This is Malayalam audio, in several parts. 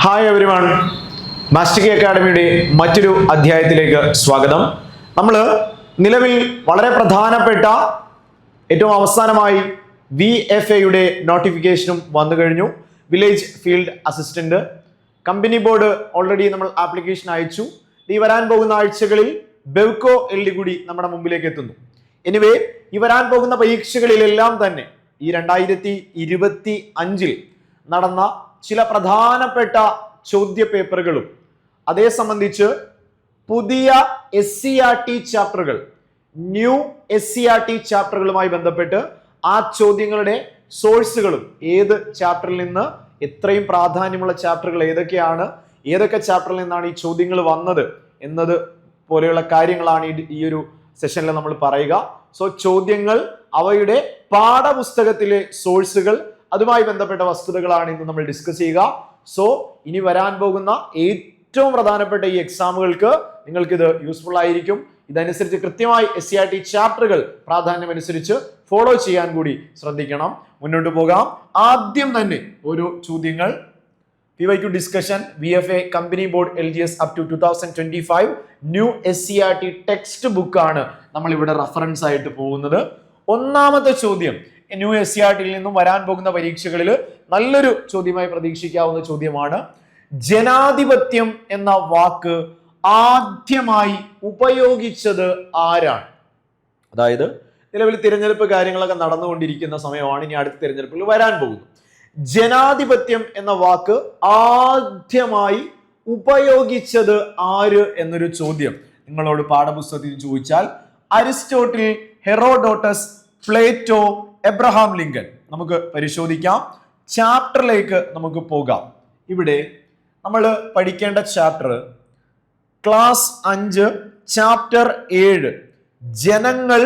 ഹായ് എവരിവൺ, മാസ്റ്റർ അക്കാഡമിയുടെ മറ്റൊരു അധ്യായത്തിലേക്ക് സ്വാഗതം. നമ്മൾ നിലവിൽ വളരെ പ്രധാനപ്പെട്ട ഏറ്റവും അവസാനമായി VFAയുടെ നോട്ടിഫിക്കേഷനും വന്നു കഴിഞ്ഞു. Village field assistant company board already നമ്മൾ ആപ്ലിക്കേഷൻ അയച്ചു. ഈ വരാൻ പോകുന്ന ആഴ്ചകളിൽ ബെവ്കോ LD കൂടി നമ്മുടെ മുമ്പിലേക്ക് എത്തുന്നു. എനിവേ, ഈ വരാൻ പോകുന്ന പരീക്ഷകളിലെല്ലാം തന്നെ ഈ 2025 നടന്ന ചില പ്രധാനപ്പെട്ട ചോദ്യ പേപ്പറുകളും അതേ സംബന്ധിച്ച് പുതിയ SCERT ചാപ്റ്ററുകൾ, ന്യൂ SCERT ചാപ്റ്ററുകളുമായി ബന്ധപ്പെട്ട് ആ ചോദ്യങ്ങളുടെ സോഴ്സുകളും ഏത് ചാപ്റ്ററിൽ നിന്ന് എത്രയും പ്രാധാന്യമുള്ള ചാപ്റ്ററുകൾ ഏതൊക്കെയാണ്, ഏതൊക്കെ ചാപ്റ്ററിൽ നിന്നാണ് ഈ ചോദ്യങ്ങൾ വന്നത് എന്നത് പോലെയുള്ള കാര്യങ്ങളാണ് ഈ ഒരു സെഷനിൽ നമ്മൾ പറയുക. സോ ചോദ്യങ്ങൾ, അവയുടെ പാഠപുസ്തകത്തിലെ സോഴ്സുകൾ, അതുമായി ബന്ധപ്പെട്ട വസ്തുതകളാണ് ഇന്ന് നമ്മൾ ഡിസ്കസ് ചെയ്യുക. സോ ഇനി വരാൻ പോകുന്ന ഏറ്റവും പ്രധാനപ്പെട്ട ഈ എക്സാമുകൾക്ക് നിങ്ങൾക്ക് ഇത് യൂസ്ഫുൾ ആയിരിക്കും. ഇതനുസരിച്ച് കൃത്യമായി SCERT ചാപ്റ്ററുകൾ പ്രാധാന്യമനുസരിച്ച് ഫോളോ ചെയ്യാൻ കൂടി ശ്രദ്ധിക്കണം. മുന്നോട്ട് പോകാം. ആദ്യം തന്നെ ഓരോ ചോദ്യങ്ങൾ. PYQ discussion VFA company board LGS up to 2025 new SCERT text book ആണ് നമ്മൾ ഇവിടെ റഫറൻസ് ആയിട്ട് പോകുന്നത്. ഒന്നാമത്തെ ചോദ്യം ന്യൂ SCERT നിന്നും വരാൻ പോകുന്ന പരീക്ഷകളിൽ നല്ലൊരു ചോദ്യമായി പ്രതീക്ഷിക്കാവുന്ന ചോദ്യമാണ്. ജനാധിപത്യം എന്ന വാക്ക് ആദ്യമായി ഉപയോഗിച്ചത് ആരാണ്? അതായത് നിലവിൽ തിരഞ്ഞെടുപ്പ് കാര്യങ്ങളൊക്കെ നടന്നുകൊണ്ടിരിക്കുന്ന സമയമാണ്. ഇനി അടുത്ത തിരഞ്ഞെടുപ്പിൽ വരാൻ പോകുന്നു. ജനാധിപത്യം എന്ന വാക്ക് ആദ്യമായി ഉപയോഗിച്ചത് ആര് എന്നൊരു ചോദ്യം നിങ്ങളോട് പാഠപുസ്തകത്തിൽ ചോദിച്ചാൽ Aristotle, Herodotus, Plato, Abraham Lincoln. നമുക്ക് പരിശോധിക്കാം. ചാപ്റ്ററിലേക്ക് നമുക്ക് പോകാം. ഇവിടെ നമ്മൾ പഠിക്കേണ്ട ചാപ്റ്റർ ക്ലാസ് 5 ചാപ്റ്റർ 7 ജനങ്ങൾ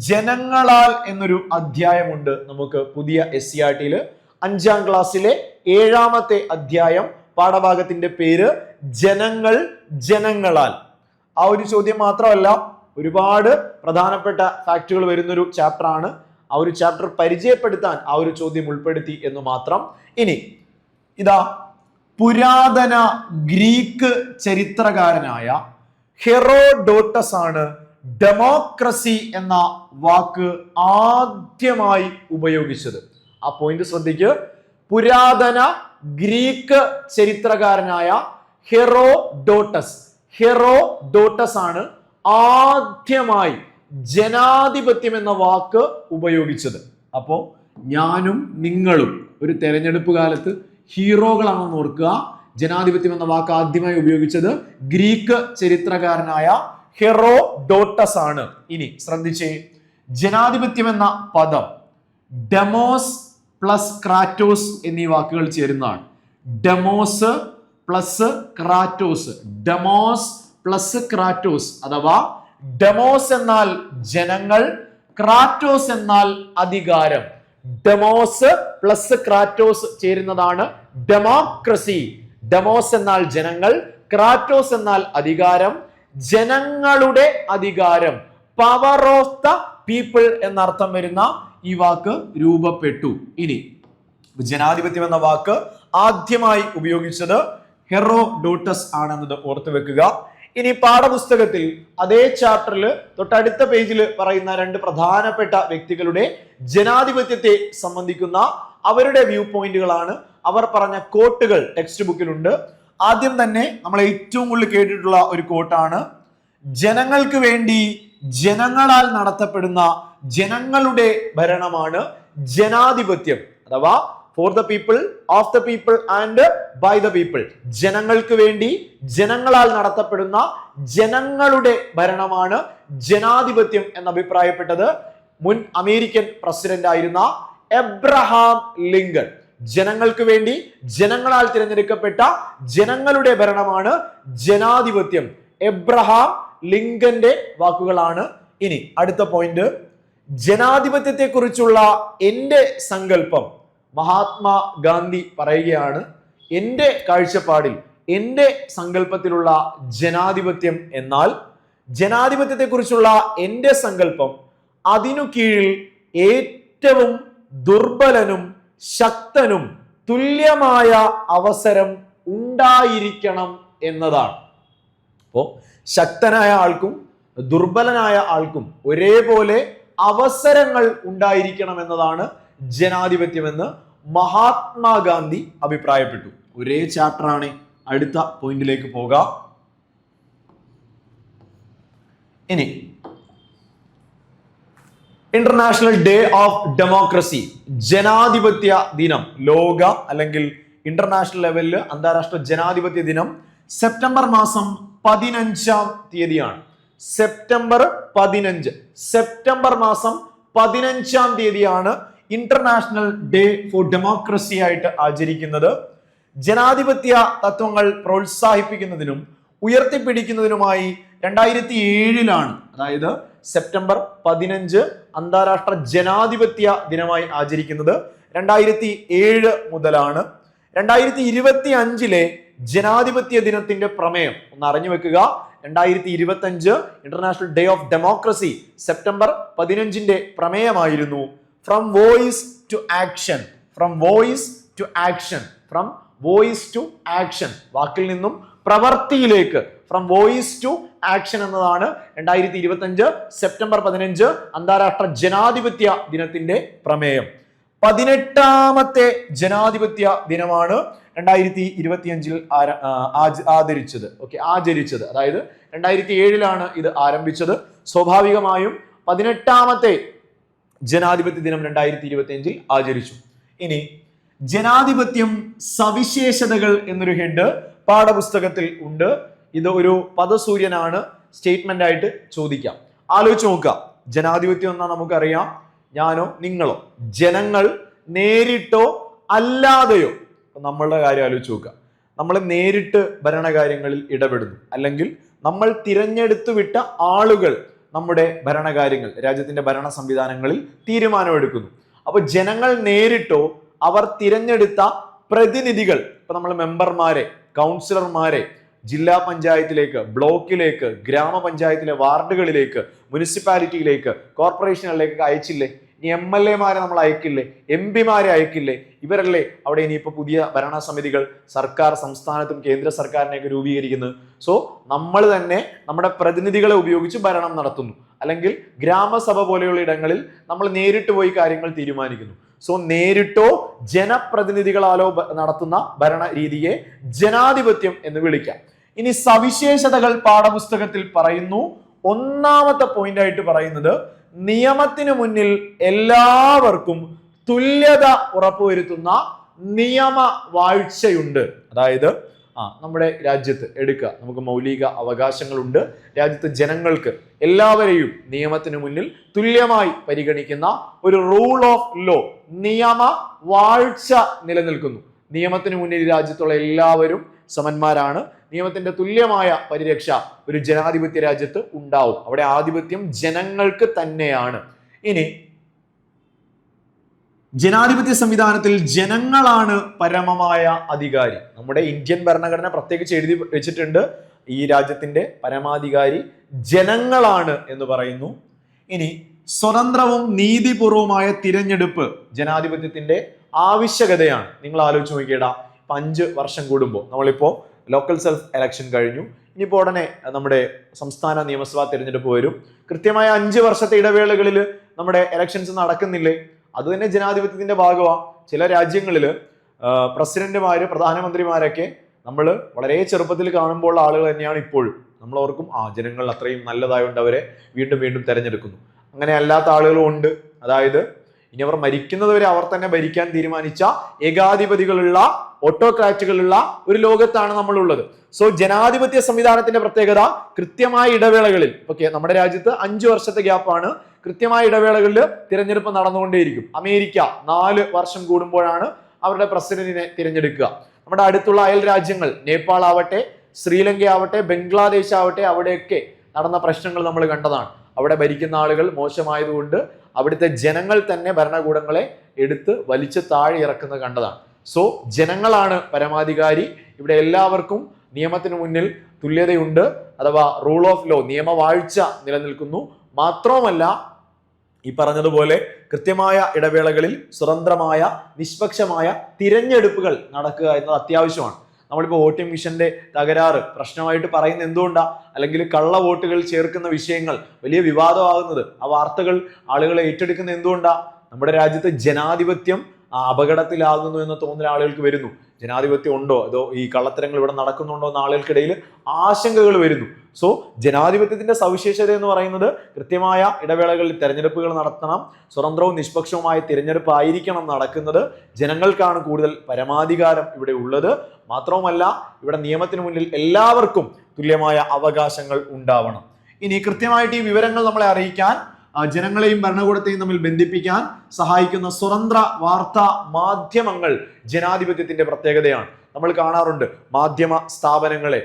ജനങ്ങളാൽ എന്നൊരു അധ്യായമുണ്ട്. നമുക്ക് പുതിയ SCERT 5ാം ക്ലാസ്സിലെ 7ാമത്തെ അധ്യായം. പാഠഭാഗത്തിന്റെ പേര് ജനങ്ങൾ ജനങ്ങളാൽ. ആ ഒരു ചോദ്യം മാത്രമല്ല, ഒരുപാട് പ്രധാനപ്പെട്ട ഫാക്റ്റുകൾ വരുന്നൊരു ചാപ്റ്റർ ആണ്. ആ ഒരു ചാപ്റ്റർ പരിചയപ്പെടുത്താൻ ആ ഒരു ചോദ്യം ഉൾപ്പെടുത്തി എന്ന് മാത്രം. ഇനി ഇതാ, പുരാതന ഗ്രീക്ക് ചരിത്രകാരനായ ഹെറോഡോട്ടസ് ആണ് ഡെമോക്രസി എന്ന വാക്ക് ആദ്യമായി ഉപയോഗിച്ചത്. ആ പോയിന്റ് ശ്രദ്ധിക്കുക. പുരാതന ഗ്രീക്ക് ചരിത്രകാരനായ ഹെറോഡോട്ടസ് ആണ് ആദ്യമായി ജനാധിപത്യം എന്ന വാക്ക് ഉപയോഗിച്ചത്. അപ്പോ ഞാനും നിങ്ങളും ഒരു തെരഞ്ഞെടുപ്പ് കാലത്ത് ഹീറോകളാണെന്ന് ഓർക്കുക. ജനാധിപത്യം എന്ന വാക്ക് ആദ്യമായി ഉപയോഗിച്ചത് ഗ്രീക്ക് ചരിത്രകാരനായ ഹെറോഡോട്ടസ് ആണ്. ഇനി ശ്രദ്ധിച്ചേ, ജനാധിപത്യം എന്ന പദം ഡെമോസ് പ്ലസ് ക്രാറ്റോസ് എന്നീ വാക്കുകൾ ചേരുന്നതാണ്. Demos plus Kratos, demos plus Kratos അഥവാ ഡെമോസ് എന്നാൽ ജനങ്ങൾ, ക്രാറ്റോസ് എന്നാൽ അധികാരം. ഡെമോസ് പ്ലസ് ക്രാറ്റോസ് ചേരുന്നതാണ് ഡെമോക്രസി. ഡെമോസ് എന്നാൽ ജനങ്ങൾ, ക്രാറ്റോസ് എന്നാൽ അധികാരം. ജനങ്ങളുടെ അധികാരം, പവർ ഓഫ് ദ പീപ്പിൾ എന്നർത്ഥം വരുന്ന ഈ വാക്ക് രൂപപ്പെട്ടു. ഇനി ജനാധിപത്യം എന്ന വാക്ക് ആദ്യമായി ഉപയോഗിച്ചത് ഹെറോഡോട്ടസ് ആണെന്നത് ഓർത്തു വെക്കുക. ഇനി പാഠപുസ്തകത്തിൽ അതേ ചാപ്റ്ററിൽ തൊട്ടടുത്ത പേജിൽ പറയുന്ന 2 പ്രധാനപ്പെട്ട വ്യക്തികളുടെ ജനാധിപത്യത്തെ സംബന്ധിക്കുന്ന അവരുടെ വ്യൂ പോയിന്റുകളാണ്, അവർ പറഞ്ഞ കോട്ടുകൾ ടെക്സ്റ്റ് ബുക്കിലുണ്ട്. ആദ്യം തന്നെ നമ്മൾ ഏറ്റവും കൂടുതൽ കേട്ടിട്ടുള്ള ഒരു കോട്ടാണ്, ജനങ്ങൾക്ക് വേണ്ടി ജനങ്ങളാൽ നടത്തപ്പെടുന്ന ജനങ്ങളുടെ ഭരണമാണ് ജനാധിപത്യം. അഥവാ for the people, of the people and by the people. ജനങ്ങൾക്ക് വേണ്ടി ജനങ്ങളാൽ നടത്തപ്പെടുന്ന ജനങ്ങളുടെ ഭരണമാണ് ജനാധിപത്യം എന്ന് അഭിപ്രായപ്പെട്ടത് മുൻ അമേരിക്കൻ പ്രസിഡന്റ് ആയിരുന്ന എബ്രഹാം ലിങ്കൺ. ജനങ്ങൾക്ക് വേണ്ടി ജനങ്ങളാൽ തിരഞ്ഞെടുക്കപ്പെട്ട ജനങ്ങളുടെ ഭരണമാണ് ജനാധിപത്യം. എബ്രഹാം ലിങ്കന്റെ വാക്കുകളാണ്. ഇനി അടുത്ത പോയിന്റ്, ജനാധിപത്യത്തെ കുറിച്ചുള്ള എന്റെ സങ്കല്പം. മഹാത്മാ ഗാന്ധി പറയുകയാണ്, എന്റെ കാഴ്ചപ്പാടിൽ, എന്റെ സങ്കല്പത്തിലുള്ള ജനാധിപത്യം എന്നാൽ, ജനാധിപത്യത്തെ കുറിച്ചുള്ള എന്റെ സങ്കല്പം അതിനു കീഴിൽ ഏറ്റവും ദുർബലനും ശക്തനും തുല്യമായ അവസരം ഉണ്ടായിരിക്കണം എന്നതാണ്. അപ്പോൾ ശക്തനായ ആൾക്കും ദുർബലനായ ആൾക്കും ഒരേപോലെ അവസരങ്ങൾ ഉണ്ടായിരിക്കണം എന്നതാണ് ജനാധിപത്യമെന്ന് മഹാത്മാഗാന്ധി അഭിപ്രായപ്പെട്ടു. ഒരേ ചാപ്റ്ററാണ്. അടുത്ത പോയിന്റിലേക്ക് പോകാം. ഇനി ഇന്റർനാഷണൽ ഡേ ഓഫ് ഡെമോക്രസി, ജനാധിപത്യ ദിനം, ലോക അല്ലെങ്കിൽ ഇന്റർനാഷണൽ ലെവലിൽ അന്താരാഷ്ട്ര ജനാധിപത്യ ദിനം സെപ്റ്റംബർ മാസം 15-ാം തീയതിയാണ്. സെപ്റ്റംബർ മാസം 15-ാം തീയതിയാണ് ഇന്റർനാഷണൽ ഡേ ഫോർ ഡെമോക്രസി ആയിട്ട് ആചരിക്കുന്നത്. ജനാധിപത്യ തത്വങ്ങൾ പ്രോത്സാഹിപ്പിക്കുന്നതിനും ഉയർത്തിപ്പിടിക്കുന്നതിനുമായി 2007-ലാണ്, അതായത് സെപ്റ്റംബർ 15 അന്താരാഷ്ട്ര ജനാധിപത്യ ദിനമായി ആചരിക്കുന്നത് 2007 മുതലാണ്. 2025-ലെ ജനാധിപത്യ ദിനത്തിന്റെ പ്രമേയം ഒന്ന് അറിഞ്ഞു വെക്കുക. 2025 international day of democracy September 15-ന്റെ പ്രമേയമായിരുന്നു ഫ്രം വോയിസ് ടു ആക്ഷൻ. വാക്കിൽ നിന്നും പ്രവൃത്തിയിലേക്ക്, ഫ്രം വോയിസ് ടു ആക്ഷൻ എന്നതാണ് 2025 സെപ്റ്റംബർ 15 അന്താരാഷ്ട്ര ജനാധിപത്യ ദിനത്തിന്റെ പ്രമേയം. 18-ാമത്തെ ജനാധിപത്യ ദിനമാണ് 2025-ൽ ആചരിച്ചത്. അതായത് 2007-ലാണ് ഇത് ആരംഭിച്ചത്. സ്വാഭാവികമായും 18-ാമത്തെ ജനാധിപത്യ ദിനം 2025-ൽ ആചരിച്ചു. ഇനി ജനാധിപത്യം സവിശേഷതകൾ എന്നൊരു ഹെഡ് പാഠപുസ്തകത്തിൽ ഉണ്ട്. ഇത് ഒരു പദസൂര്യനാണ്, സ്റ്റേറ്റ്മെന്റ് ആയിട്ട് ചോദിക്കാം. ആലോചിച്ച് നോക്കുക. ജനാധിപത്യം എന്നാ നമുക്കറിയാം, ഞാനോ നിങ്ങളോ, ജനങ്ങൾ നേരിട്ടോ അല്ലാതെയോ. നമ്മളുടെ കാര്യം ആലോചിച്ച് നോക്കുക. നമ്മൾ നേരിട്ട് ഭരണകാര്യങ്ങളിൽ ഇടപെടുന്നു, അല്ലെങ്കിൽ നമ്മൾ തിരഞ്ഞെടുത്തു വിട്ട ആളുകൾ നമ്മുടെ ഭരണകാര്യങ്ങൾ, രാജ്യത്തിന്റെ ഭരണ സംവിധാനങ്ങളിൽ തീരുമാനമെടുക്കുന്നു. അപ്പൊ ജനങ്ങൾ നേരിട്ടോ അവർ തിരഞ്ഞെടുത്ത പ്രതിനിധികൾ, ഇപ്പൊ നമ്മൾ മെമ്പർമാരെ, കൗൺസിലർമാരെ ജില്ലാ പഞ്ചായത്തിലേക്ക്, ബ്ലോക്കിലേക്ക്, ഗ്രാമപഞ്ചായത്തിലെ വാർഡുകളിലേക്ക്, മുനിസിപ്പാലിറ്റിയിലേക്ക്, കോർപ്പറേഷനുകളിലേക്ക് അയച്ചില്ലേ? ഇനി MLA-മാരെ നമ്മൾ അയക്കില്ലേ? MP-മാരെ അയക്കില്ലേ? ഇവരല്ലേ അവിടെ ഇനിയിപ്പോ പുതിയ ഭരണസമിതികൾ സർക്കാർ, സംസ്ഥാനത്തും കേന്ദ്ര സർക്കാരിനെയൊക്കെ രൂപീകരിക്കുന്നത്. സോ നമ്മൾ തന്നെ നമ്മുടെ പ്രതിനിധികളെ ഉപയോഗിച്ച് ഭരണം നടത്തുന്നു, അല്ലെങ്കിൽ ഗ്രാമസഭ പോലെയുള്ള ഇടങ്ങളിൽ നമ്മൾ നേരിട്ട് പോയി കാര്യങ്ങൾ തീരുമാനിക്കുന്നു. സോ നേരിട്ടോ ജനപ്രതിനിധികളാലോ നടത്തുന്ന ഭരണ രീതിയെ ജനാധിപത്യം എന്ന് വിളിക്കാം. ഇനി സവിശേഷതകൾ പാഠപുസ്തകത്തിൽ പറയുന്നു. ഒന്നാമത്തെ പോയിന്റ് ആയിട്ട് പറയുന്നത് നിയമത്തിന് മുന്നിൽ എല്ലാവർക്കും തുല്യത ഉറപ്പുവരുത്തുന്ന നിയമവാഴ്ചയുണ്ട്. അതായത് നമ്മുടെ രാജ്യത്ത് എടുക്കുക, നമുക്ക് മൗലിക അവകാശങ്ങളുണ്ട്. രാജ്യത്ത് ജനങ്ങൾക്ക് എല്ലാവരെയും നിയമത്തിന് മുന്നിൽ തുല്യമായി പരിഗണിക്കുന്ന ഒരു റൂൾ ഓഫ് ലോ, നിയമവാഴ്ച നിലനിൽക്കുന്നു. നിയമത്തിന് മുന്നിൽ രാജ്യത്തുള്ള എല്ലാവരും സമന്മാരാണ്. നിയമത്തിന്റെ തുല്യമായ പരിരക്ഷ ഒരു ജനാധിപത്യ രാജ്യത്ത് ഉണ്ടാവും. അവിടെ ആധിപത്യം ജനങ്ങൾക്ക് തന്നെയാണ്. ഇനി ജനാധിപത്യ സംവിധാനത്തിൽ ജനങ്ങളാണ് പരമമായ അധികാരി. നമ്മുടെ ഇന്ത്യൻ ഭരണഘടന പ്രത്യേകിച്ച് എഴുതി വെച്ചിട്ടുണ്ട്, ഈ രാജ്യത്തിന്റെ പരമാധികാരി ജനങ്ങളാണ് എന്ന് പറയുന്നു. ഇനി സ്വതന്ത്രവും നീതിപൂർവമായ തിരഞ്ഞെടുപ്പ് ജനാധിപത്യത്തിന്റെ ആവശ്യകതയാണ്. നിങ്ങൾ ആലോചിച്ച് നോക്കിയടാ, 5 വർഷം കൂടുമ്പോൾ, നമ്മളിപ്പോ ലോക്കൽ സെൽഫ് എലക്ഷൻ കഴിഞ്ഞു, ഇനിയിപ്പോൾ ഉടനെ നമ്മുടെ സംസ്ഥാന നിയമസഭാ തിരഞ്ഞെടുപ്പ് വരും. കൃത്യമായ 5 വർഷത്തെ ഇടവേളകളിൽ നമ്മുടെ എലക്ഷൻസ് നടക്കുന്നില്ലേ? അത് തന്നെ ജനാധിപത്യത്തിന്റെ ഭാഗമാണ്. ചില രാജ്യങ്ങളിൽ പ്രസിഡന്റുമാര്, പ്രധാനമന്ത്രിമാരൊക്കെ നമ്മൾ വളരെ ചെറുപ്പത്തിൽ കാണുമ്പോൾ ആളുകൾ തന്നെയാണ് ഇപ്പോഴും. നമ്മൾ ഓർക്കും ജനങ്ങൾ അത്രയും നല്ലതായതുകൊണ്ട് അവരെ വീണ്ടും വീണ്ടും തെരഞ്ഞെടുക്കുന്നു. അങ്ങനെ അല്ലാത്ത ആളുകളും ഉണ്ട്. അതായത് ഇനി അവർ മരിക്കുന്നതുവരെ അവർ തന്നെ ഭരിക്കാൻ തീരുമാനിച്ച ഏകാധിപതികളുള്ള, ഓട്ടോക്രാറ്റുകളുള്ള ഒരു ലോകത്താണ് നമ്മളുള്ളത്. സോ ജനാധിപത്യ സംവിധാനത്തിന്റെ പ്രത്യേകത കൃത്യമായ ഇടവേളകളിൽ, നമ്മുടെ രാജ്യത്ത് 5 വർഷത്തെ ഗ്യാപ്പാണ്, കൃത്യമായ ഇടവേളകളിൽ തിരഞ്ഞെടുപ്പ് നടന്നുകൊണ്ടേയിരിക്കും. അമേരിക്ക 4 വർഷം കൂടുമ്പോഴാണ് അവരുടെ പ്രസിഡന്റിനെ തിരഞ്ഞെടുക്കുക. നമ്മുടെ അടുത്തുള്ള അയൽ രാജ്യങ്ങൾ, നേപ്പാൾ ആവട്ടെ, ശ്രീലങ്ക ആവട്ടെ, ബംഗ്ലാദേശ് ആവട്ടെ, അവിടെയൊക്കെ നടന്ന പ്രശ്നങ്ങൾ നമ്മൾ കണ്ടതാണ്. അവിടെ ഭരിക്കുന്ന ആളുകൾ മോശമായതുകൊണ്ട് അവിടുത്തെ ജനങ്ങൾ തന്നെ ഭരണകൂടങ്ങളെ എടുത്ത് വലിച്ചു താഴെ ഇറക്കുന്നത് കണ്ടതാണ്. സോ ജനങ്ങളാണ് പരമാധികാരി. ഇവിടെ എല്ലാവർക്കും നിയമത്തിന് മുന്നിൽ തുല്യതയുണ്ട്, അഥവാ റൂൾ ഓഫ് ലോ, നിയമവാഴ്ച നിലനിൽക്കുന്നു. മാത്രവുമല്ല, ഈ പറഞ്ഞതുപോലെ കൃത്യമായ ഇടവേളകളിൽ സ്വതന്ത്രമായ നിഷ്പക്ഷമായ തിരഞ്ഞെടുപ്പുകൾ നടക്കുക എന്നത് അത്യാവശ്യമാണ്. നമ്മളിപ്പോൾ വോട്ടിംഗ് മിഷന്റെ തകരാറ് പ്രശ്നമായിട്ട് പറയുന്നത് എന്തുകൊണ്ടാ, അല്ലെങ്കിൽ കള്ള വോട്ടുകൾ ചേർക്കുന്ന വിഷയങ്ങൾ വലിയ വിവാദമാകുന്നത്, ആ വാർത്തകൾ ആളുകളെ ഏറ്റെടുക്കുന്നത് എന്തുകൊണ്ടാ? നമ്മുടെ രാജ്യത്ത് ജനാധിപത്യം അപകടത്തിലാകുന്നു എന്ന തോന്നൽ ആളുകൾക്ക് വരുന്നു. ജനാധിപത്യം ഉണ്ടോ, അതോ ഈ കള്ളത്തരങ്ങൾ ഇവിടെ നടക്കുന്നുണ്ടോ എന്ന ആളുകൾക്കിടയിൽ ആശങ്കകൾ വരുന്നു. സോ ജനാധിപത്യത്തിന്റെ സവിശേഷത എന്ന് പറയുന്നത് കൃത്യമായ ഇടവേളകളിൽ തെരഞ്ഞെടുപ്പുകൾ നടത്തണം, സ്വതന്ത്രവും നിഷ്പക്ഷവുമായ തിരഞ്ഞെടുപ്പ് ആയിരിക്കണം നടക്കുന്നത്, ജനങ്ങൾക്കാണ് കൂടുതൽ പരമാധികാരം ഇവിടെ ഉള്ളത്. മാത്രവുമല്ല ഇവിടെ നിയമത്തിന് മുന്നിൽ എല്ലാവർക്കും തുല്യമായ അവകാശങ്ങൾ ഉണ്ടാവണം. ഇനി കൃത്യമായിട്ട് ഈ വിവരങ്ങൾ നമ്മളെ അറിയിക്കാൻ, ജനങ്ങളെയും ഭരണകൂടത്തെയും തമ്മിൽ ബന്ധിപ്പിക്കാൻ സഹായിക്കുന്ന സ്വതന്ത്ര വാർത്താ മാധ്യമങ്ങൾ ജനാധിപത്യത്തിന്റെ പ്രത്യേകതയാണ്. നമ്മൾ കാണാറുണ്ട് മാധ്യമ സ്ഥാപനങ്ങളെ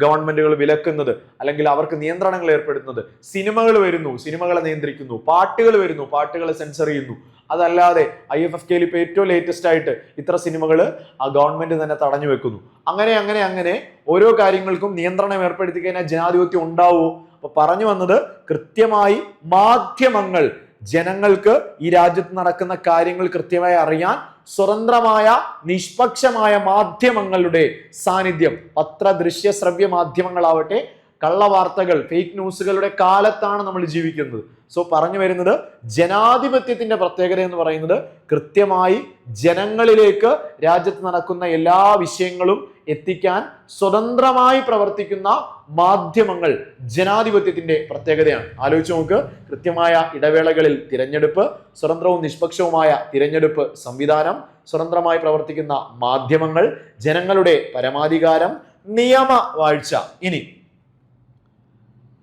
ഗവൺമെന്റുകൾ വിലക്കുന്നത് അല്ലെങ്കിൽ അവർക്ക് നിയന്ത്രണങ്ങൾ ഏർപ്പെടുത്തുന്നത്. സിനിമകൾ വരുന്നു, സിനിമകളെ നിയന്ത്രിക്കുന്നു, പാട്ടുകൾ വരുന്നു, പാട്ടുകളെ സെൻസർ ചെയ്യുന്നു. അതല്ലാതെ IFFK ഇപ്പൊ ഏറ്റവും ലേറ്റസ്റ്റ് ആയിട്ട് ഇത്ര സിനിമകൾ ആ ഗവൺമെന്റ് തന്നെ തടഞ്ഞു വെക്കുന്നു. അങ്ങനെ അങ്ങനെ അങ്ങനെ ഓരോ കാര്യങ്ങൾക്കും നിയന്ത്രണം ഏർപ്പെടുത്തി കഴിഞ്ഞാൽ ജനാധിപത്യം ഉണ്ടാവുമോ? അപ്പൊ പറഞ്ഞു വന്നത്, കൃത്യമായി മാധ്യമങ്ങൾ ജനങ്ങൾക്ക് ഈ രാജ്യത്ത് നടക്കുന്ന കാര്യങ്ങൾ കൃത്യമായി അറിയാൻ സ്വതന്ത്രമായ നിഷ്പക്ഷമായ മാധ്യമങ്ങളുടെ സാന്നിധ്യം, പത്ര ദൃശ്യ ശ്രവ്യ മാധ്യമങ്ങളാവട്ടെ, കള്ളവാർത്തകൾ ഫേക്ക് ന്യൂസുകളുടെ കാലത്താണ് നമ്മൾ ജീവിക്കുന്നത്. സോ പറഞ്ഞു വരുന്നത്, ജനാധിപത്യത്തിന്റെ പ്രത്യേകത എന്ന് പറയുന്നത് കൃത്യമായി ജനങ്ങളിലേക്ക് രാജ്യത്ത് നടക്കുന്ന എല്ലാ വിഷയങ്ങളും എത്തിക്കാൻ സ്വതന്ത്രമായി പ്രവർത്തിക്കുന്ന മാധ്യമങ്ങൾ ജനാധിപത്യത്തിന്റെ പ്രത്യേകതയാണ്. ആലോചിച്ച് നോക്ക്, കൃത്യമായ ഇടവേളകളിൽ തിരഞ്ഞെടുപ്പ്, സ്വതന്ത്രവും നിഷ്പക്ഷവുമായ തിരഞ്ഞെടുപ്പ് സംവിധാനം, സ്വതന്ത്രമായി പ്രവർത്തിക്കുന്ന മാധ്യമങ്ങൾ, ജനങ്ങളുടെ പരമാധികാരം, നിയമവാഴ്ച. ഇനി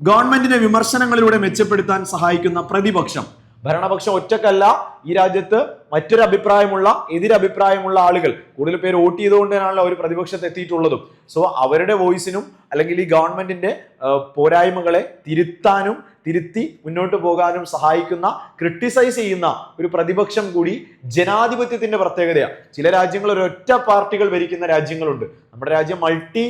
ഗവൺമെന്റിനെ വിമർശനങ്ങളിലൂടെ മെച്ചപ്പെടുത്താൻ സഹായിക്കുന്ന പ്രതിപക്ഷം. ഭരണപക്ഷം ഒറ്റക്കല്ല, ഈ രാജ്യത്ത് മറ്റൊരു അഭിപ്രായമുള്ള, എതിരഭിപ്രായമുള്ള ആളുകൾ കൂടുതൽ പേര് വോട്ട് ചെയ്തുകൊണ്ട് തന്നെയാണല്ലോ അവർ പ്രതിപക്ഷത്ത് എത്തിയിട്ടുള്ളതും. സോ അവരുടെ വോയിസിനും അല്ലെങ്കിൽ ഈ ഗവൺമെന്റിന്റെ പോരായ്മകളെ തിരുത്താനും തിരുത്തി മുന്നോട്ട് പോകാനും സഹായിക്കുന്ന, ക്രിട്ടിസൈസ് ചെയ്യുന്ന ഒരു പ്രതിപക്ഷം കൂടി ജനാധിപത്യത്തിന്റെ പ്രത്യേകതയാണ്. ചില രാജ്യങ്ങൾ ഒരൊറ്റ പാർട്ടികൾ ഭരിക്കുന്ന രാജ്യങ്ങളുണ്ട്. നമ്മുടെ രാജ്യം മൾട്ടി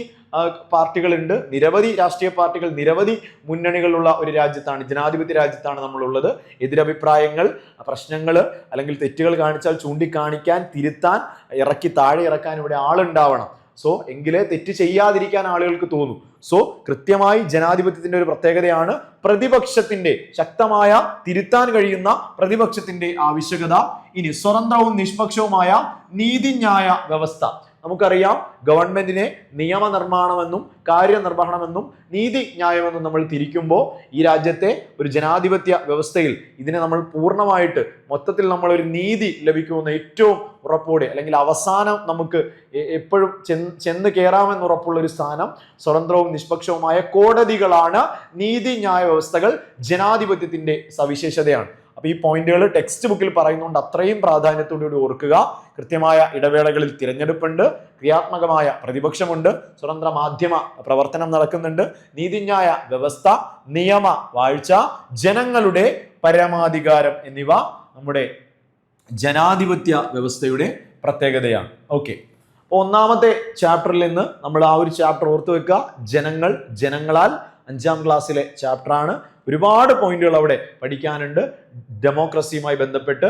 പാർട്ടികളുണ്ട്, നിരവധി രാഷ്ട്രീയ പാർട്ടികൾ, നിരവധി മുന്നണികളുള്ള ഒരു രാജ്യത്താണ്, ജനാധിപത്യ രാജ്യത്താണ് നമ്മളുള്ളത്. എതിരഭിപ്രായങ്ങൾ, പ്രശ്നങ്ങൾ അല്ലെങ്കിൽ തെറ്റുകൾ കാണിച്ചാൽ ചൂണ്ടിക്കാണിക്കാൻ, തിരുത്താൻ, താഴെ ഇറക്കാൻ ഇവിടെ ആളുണ്ടാവണം. സോ എങ്കിലേ തെറ്റ് ചെയ്യാതിരിക്കാൻ ആളുകൾക്ക് തോന്നും. സോ കൃത്യമായി ജനാധിപത്യത്തിന്റെ ഒരു പ്രത്യേകതയാണ് പ്രതിപക്ഷത്തിന്റെ, ശക്തമായ തിരുത്താൻ കഴിയുന്ന പ്രതിപക്ഷത്തിന്റെ ആവശ്യകത. ഇനി സ്വതന്ത്രവും നിഷ്പക്ഷവുമായ നീതിന്യായ വ്യവസ്ഥ. നമുക്കറിയാം, ഗവൺമെന്റിനെ നിയമനിർമ്മാണമെന്നും കാര്യനിർവഹണമെന്നും നീതിന്യായമെന്നും നമ്മൾ തിരിക്കുമ്പോൾ ഈ രാജ്യത്തെ ഒരു ജനാധിപത്യ വ്യവസ്ഥയിൽ ഇതിനെ നമ്മൾ പൂർണ്ണമായിട്ട് മൊത്തത്തിൽ നമ്മൾ ഒരു നീതി ലഭിക്കുമെന്ന ഏറ്റവും ഉറപ്പോടെ, അല്ലെങ്കിൽ അവസാനം നമുക്ക് എപ്പോഴും ചെന്ന് കയറാമെന്ന് ഉറപ്പുള്ള ഒരു സ്ഥാനം സ്വതന്ത്രവും നിഷ്പക്ഷവുമായ കോടതികളാണ്. നീതിന്യായ വ്യവസ്ഥകൾ ജനാധിപത്യത്തിന്റെ സവിശേഷതയാണ്. അപ്പൊ ഈ പോയിന്റുകൾ ടെക്സ്റ്റ് ബുക്കിൽ പറയുന്നതുകൊണ്ട് അത്രയും പ്രാധാന്യത്തോടുകൂടി ഓർക്കുക. കൃത്യമായ ഇടവേളകളിൽ തിരഞ്ഞെടുപ്പുണ്ട്, ക്രിയാത്മകമായ പ്രതിപക്ഷമുണ്ട്, സ്വതന്ത്ര മാധ്യമ പ്രവർത്തനം നടക്കുന്നുണ്ട്, നീതിന്യായ വ്യവസ്ഥ, നിയമ വാഴ്ച, ജനങ്ങളുടെ പരമാധികാരം എന്നിവ നമ്മുടെ ജനാധിപത്യ വ്യവസ്ഥയുടെ പ്രത്യേകതയാണ്. ഓക്കെ, അപ്പോൾ ഒന്നാമത്തെ ചാപ്റ്ററിൽ നിന്ന് നമ്മൾ ആ ഒരു ചാപ്റ്റർ ഓർത്തു വെക്കുക. ജനങ്ങൾ, ജനങ്ങളാൽ 5ാം ക്ലാസ്സിലെ ചാപ്റ്ററാണ്. ഒരുപാട് പോയിന്റുകൾ അവിടെ പഠിക്കാനുണ്ട്. ഡെമോക്രസിയുമായി ബന്ധപ്പെട്ട്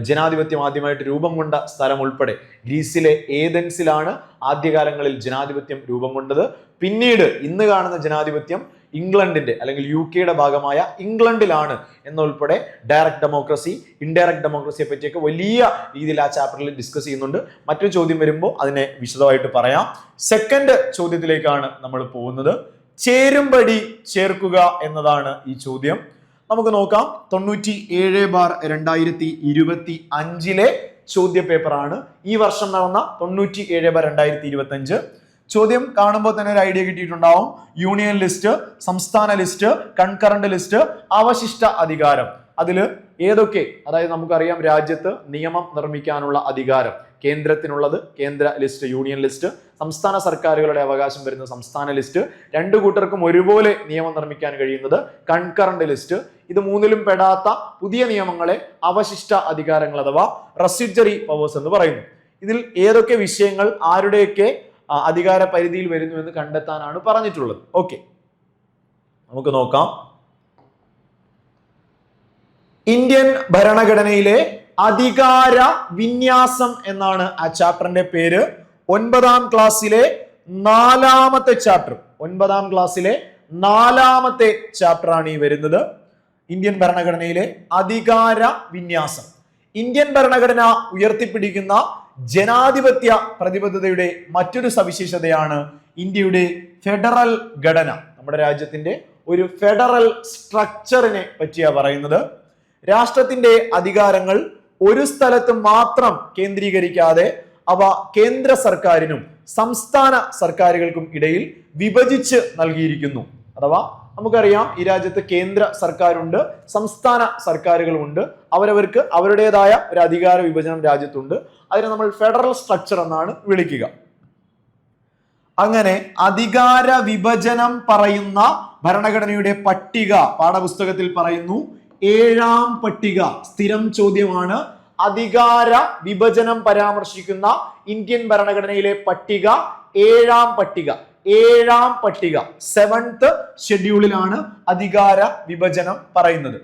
ജനാധിപത്യം ആദ്യമായിട്ട് രൂപം കൊണ്ട സ്ഥലം ഉൾപ്പെടെ ഗ്രീസിലെ ഏതൻസിലാണ് ആദ്യകാലങ്ങളിൽ ജനാധിപത്യം രൂപം കൊണ്ടത്. പിന്നീട് ഇന്ന് കാണുന്ന ജനാധിപത്യം ഇംഗ്ലണ്ടിന്റെ അല്ലെങ്കിൽ UK ഭാഗമായ ഇംഗ്ലണ്ടിലാണ് എന്നുൾപ്പെടെ ഡയറക്റ്റ് ഡെമോക്രസി, ഇൻഡയറക്റ്റ് ഡെമോക്രസിയെ പറ്റിയൊക്കെ വലിയ രീതിയിൽ ആ ചാപ്റ്ററിൽ ഡിസ്കസ് ചെയ്യുന്നുണ്ട്. മറ്റൊരു ചോദ്യം വരുമ്പോൾ അതിനെ വിശദമായിട്ട് പറയാം. സെക്കൻഡ് ചോദ്യത്തിലേക്കാണ് നമ്മൾ പോകുന്നത്. ചേരുംപടി ചേർക്കുക എന്നതാണ് ഈ ചോദ്യം. നമുക്ക് നോക്കാം. 97/2025 ചോദ്യ പേപ്പറാണ്. ഈ വർഷം നടന്ന 97/2025. ചോദ്യം കാണുമ്പോൾ തന്നെ ഒരു ഐഡിയ കിട്ടിയിട്ടുണ്ടാവും. യൂണിയൻ ലിസ്റ്റ്, സംസ്ഥാന ലിസ്റ്റ്, കൺകറന്റ് ലിസ്റ്റ്, അവശിഷ്ട അധികാരം. അതിൽ ഏതൊക്കെ, അതായത് നമുക്കറിയാം രാജ്യത്ത് നിയമം നിർമ്മിക്കാനുള്ള അധികാരം കേന്ദ്രത്തിനുള്ളത് കേന്ദ്ര ലിസ്റ്റ്, യൂണിയൻ ലിസ്റ്റ്, സംസ്ഥാന സർക്കാരുകളുടെ അവകാശം വരുന്ന സംസ്ഥാന ലിസ്റ്റ്, രണ്ടു കൂട്ടർക്കും ഒരുപോലെ നിയമം നിർമ്മിക്കാൻ കഴിയുന്നത് കൺകറന്റ് ലിസ്റ്റ്. ഇത് മൂന്നിലും പെടാത്ത പുതിയ നിയമങ്ങളെ അവശിഷ്ട അധികാരങ്ങൾ അഥവാ റെസിഡ്യൂറി പവേഴ്സ് എന്ന് പറയുന്നു. ഇതിൽ ഏതൊക്കെ വിഷയങ്ങൾ ആരുടെയൊക്കെ അധികാര പരിധിയിൽ വരുന്നു എന്ന് കണ്ടെത്താനാണ് പറഞ്ഞിട്ടുള്ളത്. ഓക്കെ, നമുക്ക് നോക്കാം. ഇന്ത്യൻ ഭരണഘടനയിലെ അധികാര വിന്യാസം എന്നാണ് ആ ചാപ്റ്ററിന്റെ പേര്. 9ാം ക്ലാസ്സിലെ നാലാമത്തെ ചാപ്റ്റർ, 9ാം ക്ലാസ്സിലെ 4ാമത്തെ ചാപ്റ്റർ ആണ് ഈ വരുന്നത്. ഇന്ത്യൻ ഭരണഘടനയിലെ അധികാര വിന്യാസം. ഇന്ത്യൻ ഭരണഘടന ഉയർത്തിപ്പിടിക്കുന്ന ജനാധിപത്യ പ്രതിബദ്ധതയുടെ മറ്റൊരു സവിശേഷതയാണ് ഇന്ത്യയുടെ ഫെഡറൽ ഘടന. നമ്മുടെ രാജ്യത്തിന്റെ ഒരു ഫെഡറൽ സ്ട്രക്ചറിനെ പറ്റിയാ പറയുന്നത്. രാഷ്ട്രത്തിന്റെ അധികാരങ്ങൾ ഒരു സ്ഥലത്ത് മാത്രം കേന്ദ്രീകരിക്കാതെ അവ കേന്ദ്ര സർക്കാരിനും സംസ്ഥാന സർക്കാരുകൾക്കും ഇടയിൽ വിഭജിച്ച് നൽകിയിരിക്കുന്നു. അഥവാ നമുക്കറിയാം, ഈ രാജ്യത്ത് കേന്ദ്ര സർക്കാരുണ്ട്, സംസ്ഥാന സർക്കാരുകളുമുണ്ട്. അവരവർക്ക് അവരുടേതായ ഒരു അധികാര വിഭജനം രാജ്യത്തുണ്ട്. അതിനെ നമ്മൾ ഫെഡറൽ സ്ട്രക്ചർ എന്നാണ് വിളിക്കുക. അങ്ങനെ അധികാര വിഭജനം പറയുന്ന ഭരണഘടനയുടെ പട്ടിക പാഠപുസ്തകത്തിൽ പറയുന്നു. 7ാം പട്ടിക സ്ഥിരം ചോദ്യമാണ്. അധികാര വിഭജനം പരാമർശിക്കുന്ന ഇന്ത്യൻ ഭരണഘടനയിലെ പട്ടിക 7ാം പട്ടിക. 7th ഷെഡ്യൂളിലാണ് അധികാര വിഭജനം പറയുന്നത്.